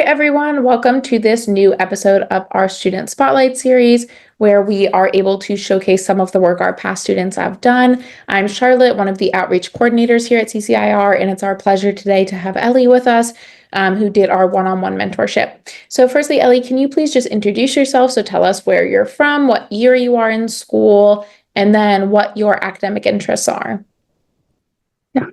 everyone. Welcome to this new episode of our Student Spotlight series, where we are able to showcase some of the work our past students have done. I'm Charlotte, one of the outreach coordinators here at CCIR, and it's our pleasure today to have Ellie with us, who did our one-on-one mentorship. So firstly, Ellie, can you please just introduce yourself? So tell us where you're from, what year you are in school, and then what your academic interests are. Yeah.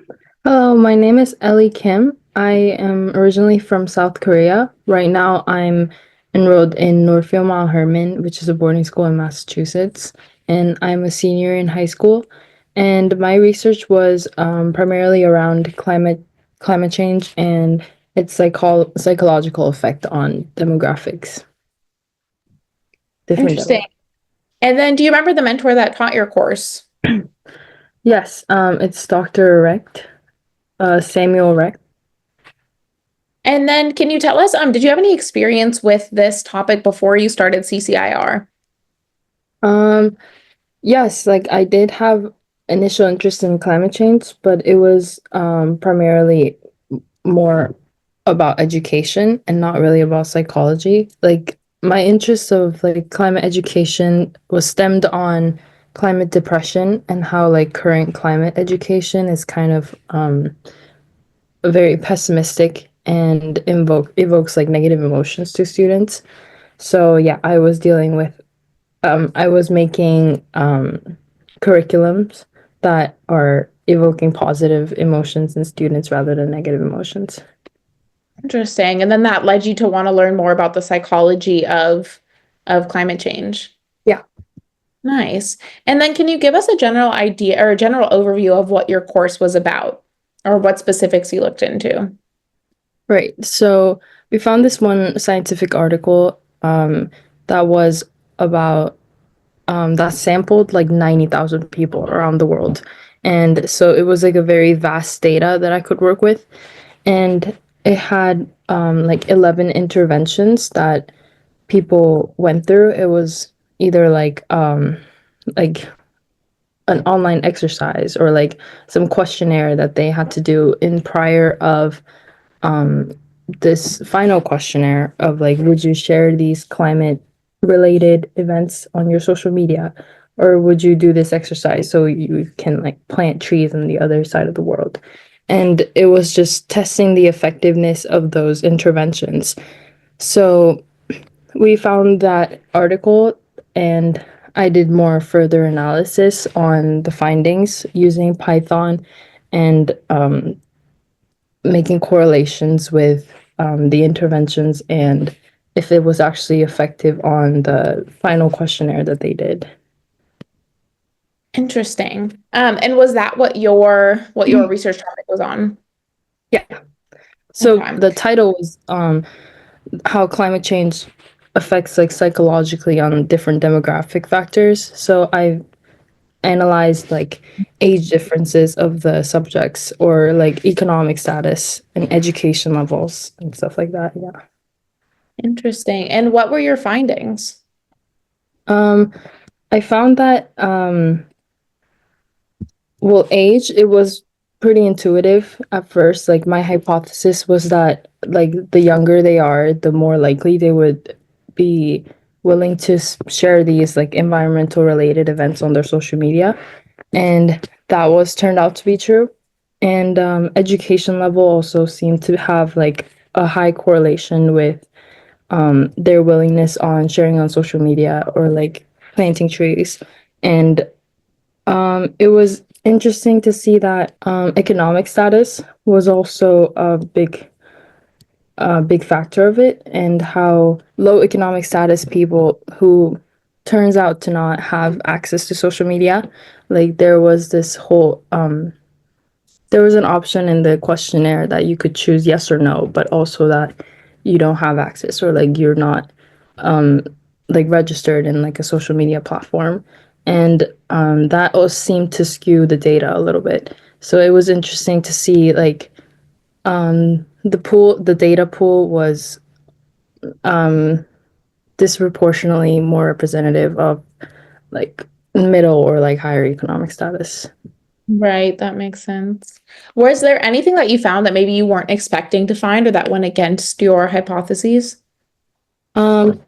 Hello, my name is Ellie Kim. I am originally from South Korea. Right now, I'm enrolled in Northfield, Hermon, which is a boarding school in Massachusetts, and I'm a senior in high school. And my research was primarily around climate change and its psychological effect on demographics. Interesting. And then do you remember the mentor that taught your course? Yes, it's Dr. Recht, Samuel Recht. And then can you tell us, did you have any experience with this topic before you started CCIR? Yes, like I did have initial interest in climate change, but it was primarily more about education and not really about psychology. Like my interest of like climate education was stemmed on climate depression and how like current climate education is kind of very pessimistic and evokes like negative emotions to students. So yeah, I was making curriculums that are evoking positive emotions in students rather than negative emotions. Interesting. And then that led you to want to learn more about the psychology of climate change. Yeah. Nice. And then can you give us a general idea or a general overview of what your course was about or what specifics you looked into? Right. So we found this one scientific article that was about that sampled like 90,000 people around the world. And so it was like a very vast data that I could work with. And it had like 11 interventions that people went through. It was either like an online exercise or like some questionnaire that they had to do in prior of this final questionnaire of like, would you share these climate related events on your social media? Or would you do this exercise so you can like plant trees on the other side of the world? And it was just testing the effectiveness of those interventions. So we found that article and I did more further analysis on the findings using Python and making correlations with the interventions and if it was actually effective on the final questionnaire that they did. Interesting. And was that what your research topic was on? Yeah. So Okay. the title was how climate change affects like psychologically on different demographic factors. So I analyzed like age differences of the subjects or like economic status and education levels and stuff like that. Yeah. Interesting. And what were your findings? Um, I found that well, age, it was pretty intuitive at first. Like my hypothesis was that like the younger they are, the more likely they would be willing to share these like environmental related events on their social media. And that was turned out to be true. And education level also seemed to have like a high correlation with their willingness on sharing on social media or like planting trees. And it was interesting to see that economic status was also a big factor of it, and how low economic status people who turns out to not have access to social media, like there was an option in the questionnaire that you could choose yes or no, but also that you don't have access or like you're not like registered in like a social media platform. And that all seemed to skew the data a little bit. So it was interesting to see like the data pool was disproportionately more representative of like middle or like higher economic status. Right, that makes sense. Was there anything that you found that maybe you weren't expecting to find or that went against your hypotheses? Um,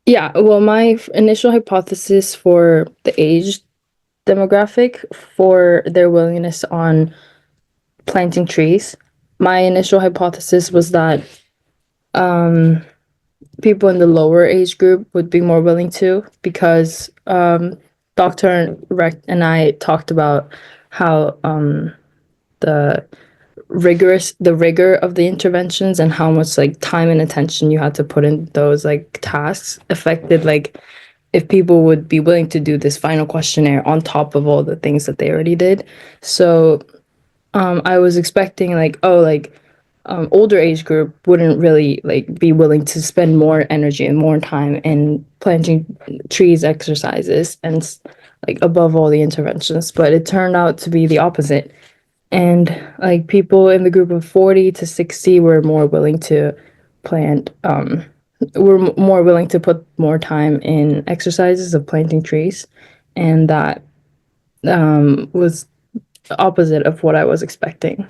yeah, well, my initial hypothesis for the age demographic for their willingness on planting trees, my initial hypothesis was that um, people in the lower age group would be more willing to because Dr. Recht and I talked about how the the rigor of the interventions and how much like time and attention you had to put in those like tasks affected like if people would be willing to do this final questionnaire on top of all the things that they already did. So I was expecting like, oh, like older age group wouldn't really like be willing to spend more energy and more time in planting trees exercises and like above all the interventions, but it turned out to be the opposite. And like people in the group of 40 to 60 were more willing to plant were more willing to put more time in exercises of planting trees, and that was the opposite of what I was expecting.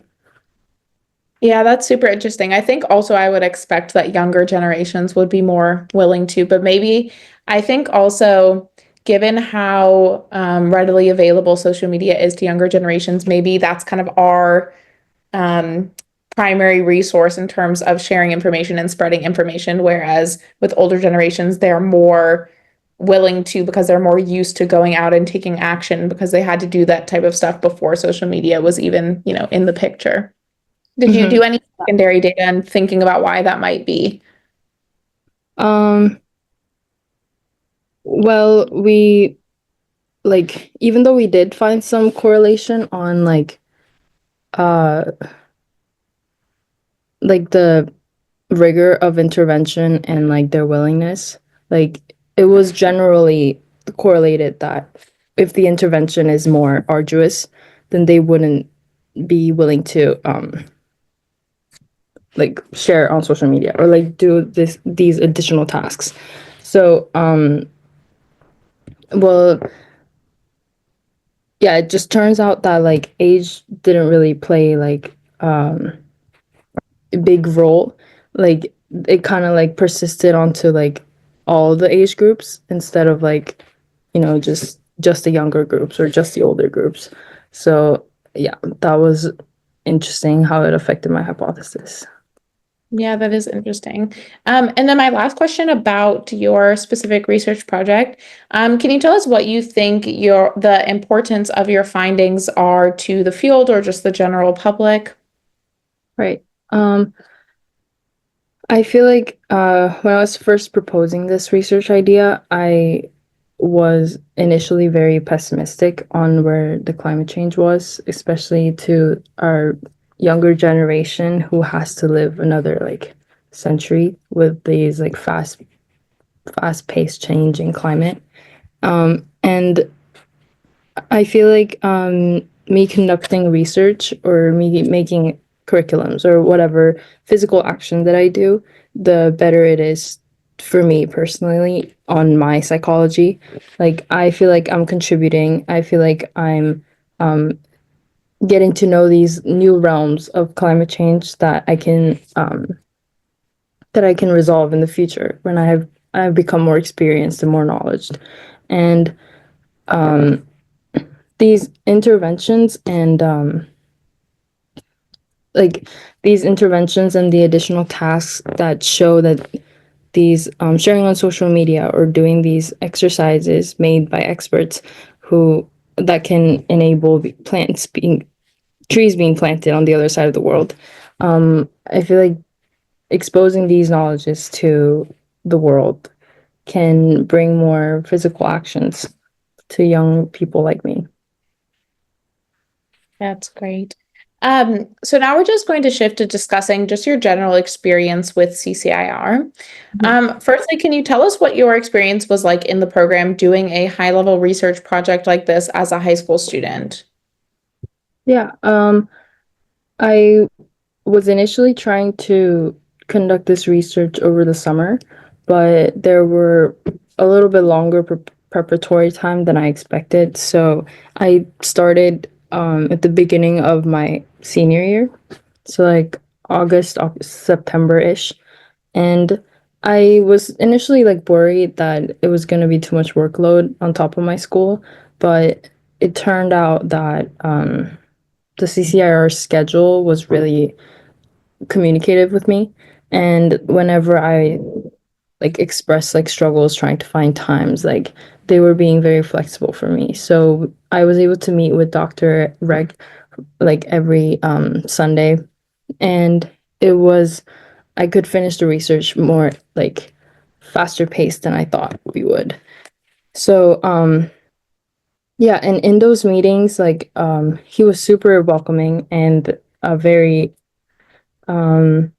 Yeah, that's super interesting. I think also I would expect that younger generations would be more willing to, but maybe I think also given how readily available social media is to younger generations, maybe that's kind of our um, primary resource in terms of sharing information and spreading information. Whereas with older generations, they're more willing to because they're more used to going out and taking action because they had to do that type of stuff before social media was even, in the picture. Did you Hmm. do any secondary data and thinking about why that might be? Um, well, we like even though we did find some correlation on uh like the rigor of intervention and like their willingness, like it was generally correlated that if the intervention is more arduous, then they wouldn't be willing to like share on social media or like do these additional tasks. So well, yeah, it just turns out that like age didn't really play like a big role. Like it kind of like persisted onto like all the age groups instead of like, just the younger groups or just the older groups. So yeah, that was interesting how it affected my hypothesis. Yeah, that is interesting. And then my last question about your specific research project. Can you tell us what you think the importance of your findings are to the field or just the general public? Right. I feel like when I was first proposing this research idea, I was initially very pessimistic on where the climate change was, especially to our younger generation who has to live another like century with these like fast paced change in climate. And I feel like me conducting research or me making curriculums or whatever physical action that I do, the better it is for me personally on my psychology. Like, I feel like I'm contributing. I feel like I'm getting to know these new realms of climate change that I can resolve in the future when I've become more experienced and more knowledge. And these interventions and like these interventions and the additional tasks that show that these sharing on social media or doing these exercises made by experts who that can enable trees being planted on the other side of the world. I feel like exposing these knowledges to the world can bring more physical actions to young people like me. That's great. So now we're just going to shift to discussing just your general experience with CCIR. Firstly, can you tell us what your experience was like in the program doing a high-level research project like this as a high school student? Yeah, I was initially trying to conduct this research over the summer, but there were a little bit longer preparatory time than I expected. So I started at the beginning of my senior year, so like September-ish. And I was initially like worried that it was going to be too much workload on top of my school, but it turned out that the CCIR schedule was really communicative with me. And whenever I like expressed like struggles trying to find times, like they were being very flexible for me. So I was able to meet with Dr. Reg like every Sunday, and it was I could finish the research more like faster paced than I thought we would. So yeah, and in those meetings, like he was super welcoming and very um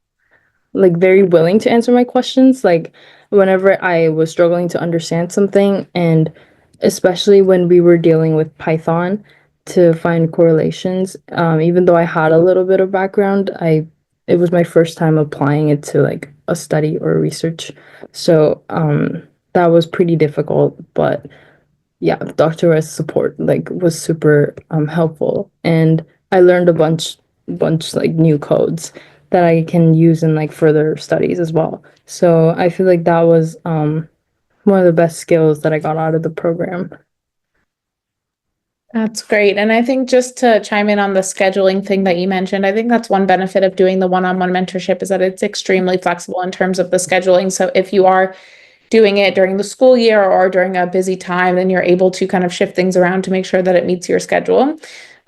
like very willing to answer my questions. Like whenever I was struggling to understand something, and especially when we were dealing with Python to find correlations, even though I had a little bit of background, I it was my first time applying it to like a study or research. So that was pretty difficult, but yeah, Dr. S support like was super helpful, and I learned a bunch like new codes that I can use in like further studies as well. So I feel like that was one of the best skills that I got out of the program. That's great. And I think just to chime in on the scheduling thing that you mentioned, I think that's one benefit of doing the one-on-one mentorship is that it's extremely flexible in terms of the scheduling. So if you are doing it during the school year or during a busy time, then you're able to kind of shift things around to make sure that it meets your schedule.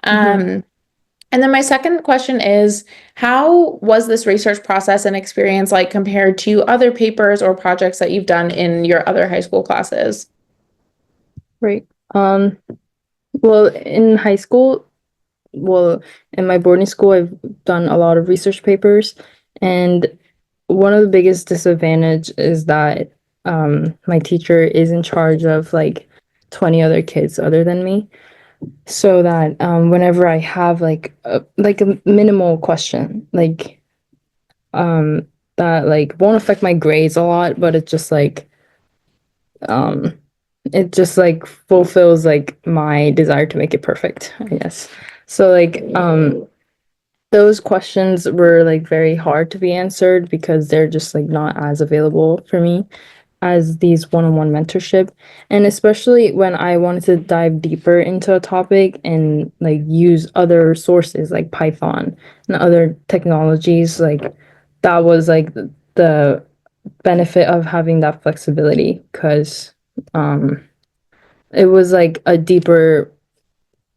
And then my second question is, how was this research process and experience like compared to other papers or projects that you've done in your other high school classes? Right. Well, in high school, well, in my boarding school, I've done a lot of research papers, and one of the biggest disadvantage is that my teacher is in charge of like 20 other kids other than me. So that whenever I have like a minimal question, like that like won't affect my grades a lot, but um it just like fulfills like my desire to make it perfect, I guess. So like those questions were like very hard to be answered because they're just like not as available for me as these one-on-one mentorship, and especially when I wanted to dive deeper into a topic and like use other sources like Python and other technologies, like that was like the benefit of having that flexibility, because um it was like a deeper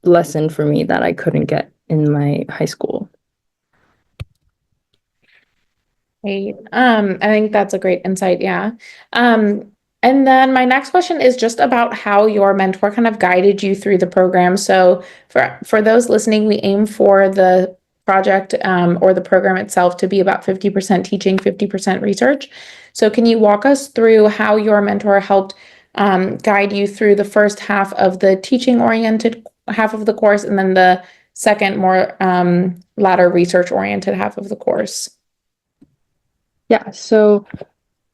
lesson for me that I couldn't get in my high school. Great. I think that's a great insight. Yeah. And then my next question is just about how your mentor kind of guided you through the program. So for those listening, we aim for the project or the program itself to be about 50% teaching, 50% research. So can you walk us through how your mentor helped guide you through the first half of the teaching oriented half of the course, and then the second more latter research oriented half of the course? Yeah, so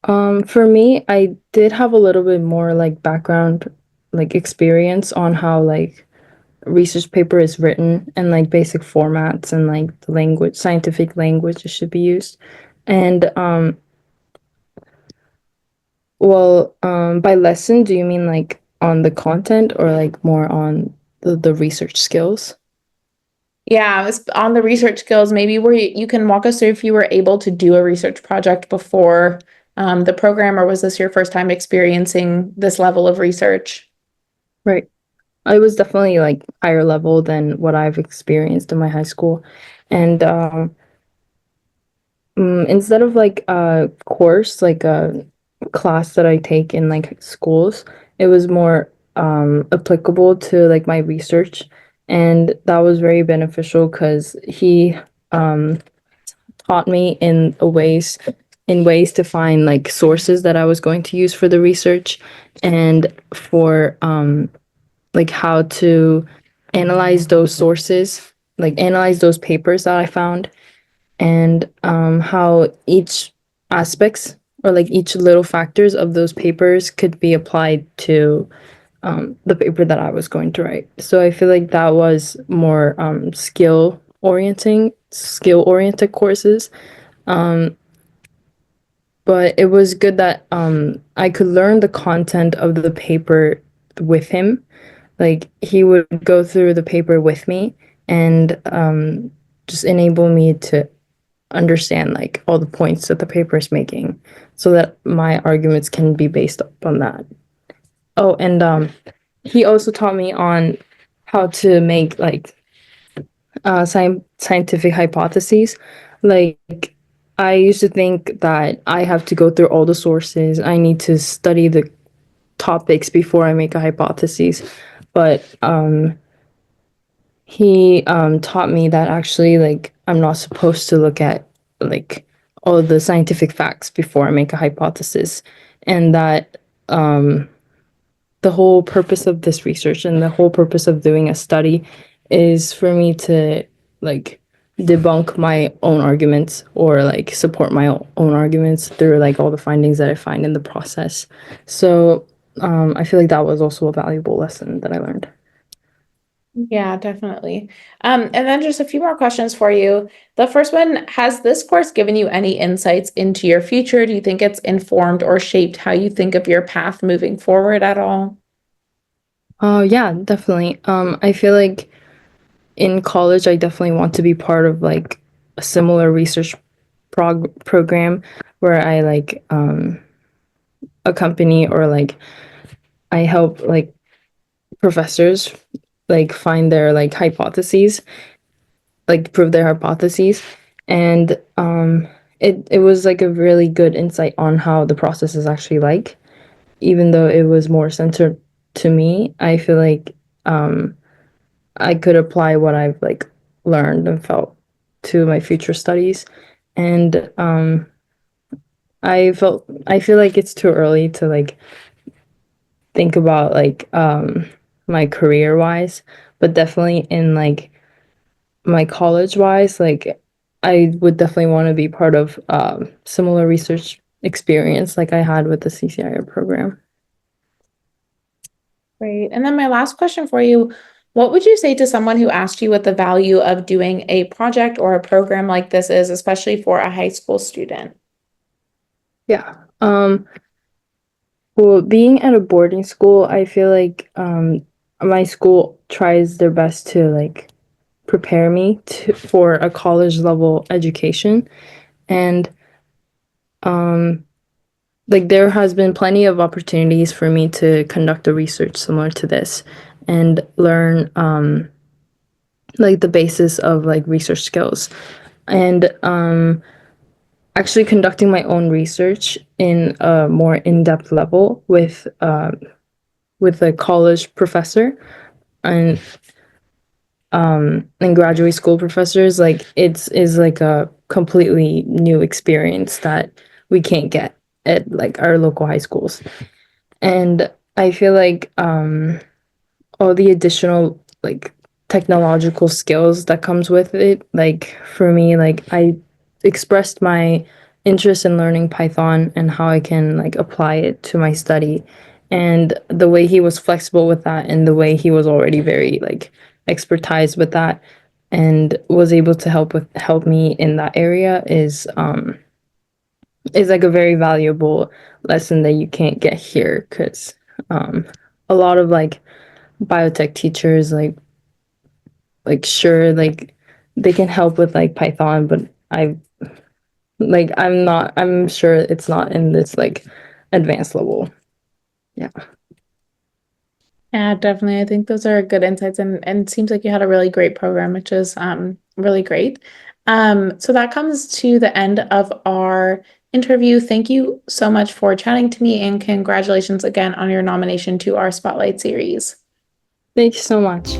for me, I did have a little bit more like background, like experience on how like research paper is written and like basic formats and like the language, scientific language that should be used. And by lesson, do you mean like on the content or like more on the research skills? Yeah, it's on the research skills, maybe where you can walk us through if you were able to do a research project before the program, or was this your first time experiencing this level of research? Right. I was definitely like higher level than what I've experienced in my high school. And instead of like a course, like a class that I take in like schools, it was more applicable to like my research. And that was very beneficial because he um, taught me in ways to find like sources that I was going to use for the research, and for like how to analyze those sources, like analyze those papers that I found, and how each aspects or like each little factors of those papers could be applied to the paper that I was going to write. So I feel like that was more skill oriented courses. But it was good that I could learn the content of the paper with him. Like he would go through the paper with me and just enable me to understand like all the points that the paper is making so that my arguments can be based on that. Oh, and he also taught me on how to make like scientific hypotheses. Like I used to think that I have to go through all the sources. I need to study the topics before I make a hypothesis. But he taught me that actually like I'm not supposed to look at like all the scientific facts before I make a hypothesis, and that the whole purpose of this research and the whole purpose of doing a study is for me to like debunk my own arguments or like support my own arguments through like all the findings that I find in the process. So I feel like that was also a valuable lesson that I learned. Yeah, definitely. And then just a few more questions for you. The first one, has this course given you any insights into your future? Do you think it's informed or shaped how you think of your path moving forward at all? Oh yeah, definitely. I feel like in college I definitely want to be part of like a similar research program where I like accompany or like I help like professors like find their like hypotheses, like prove their hypotheses. And it was like a really good insight on how the process is actually like. Even though it was more centered to me, I feel like I could apply what I've like learned and felt to my future studies. And I feel like it's too early to like think about like my career wise, but definitely in like my college wise, like I would definitely want to be part of similar research experience like I had with the CCIR program. Great. And then my last question for you, what would you say to someone who asked you what the value of doing a project or a program like this is, especially for a high school student? Yeah. Well, being at a boarding school, I feel like my school tries their best to like prepare me for a college level education. And like there has been plenty of opportunities for me to conduct a research similar to this and learn like the basis of like research skills. And actually conducting my own research in a more in-depth level with a college professor and graduate school professors, like it's is like a completely new experience that we can't get at like our local high schools. And I feel like all the additional like technological skills that comes with it, like for me, like I expressed my interest in learning Python and how I can like apply it to my study. And the way he was flexible with that and the way he was already very like expertise with that and was able to help me in that area is like a very valuable lesson that you can't get here because a lot of like biotech teachers sure like they can help with like Python, but I'm sure it's not in this like advanced level. Yeah. Yeah, definitely. I think those are good insights and it seems like you had a really great program, which is really great. So that comes to the end of our interview. Thank you so much for chatting to me and congratulations again on your nomination to our Spotlight series. Thank you so much.